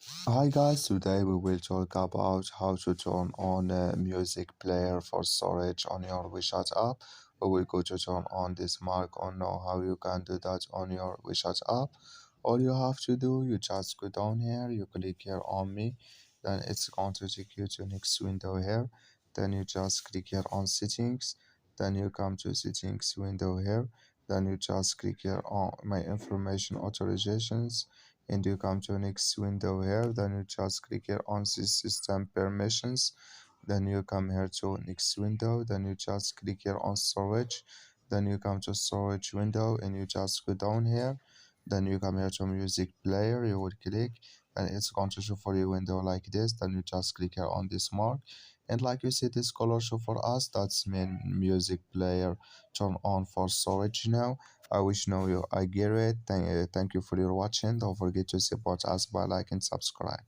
Hi guys, today we will talk about how to turn on a music player for storage on your WeChat app. We will go to turn on this mark or know how you can do that on your WeChat app. All you have to do, you just go down here, you click here on me, then it's going to take you to next window here. Then you just click here on settings, then you come to settings window here, then you just click here on my information authorizations and you come to next window here, then you just click here on system permissions, then you come here to next window, then you just click here on storage, then you come to storage window and you just go down here, then you come here to music player, you would click and it's going to show for you window like this, then you just click here on this mark and like you see this color show for us, that's mean music player turn on for storage now. I wish know you I get it. Thank you for your watching. Don't forget to support us by like and subscribe.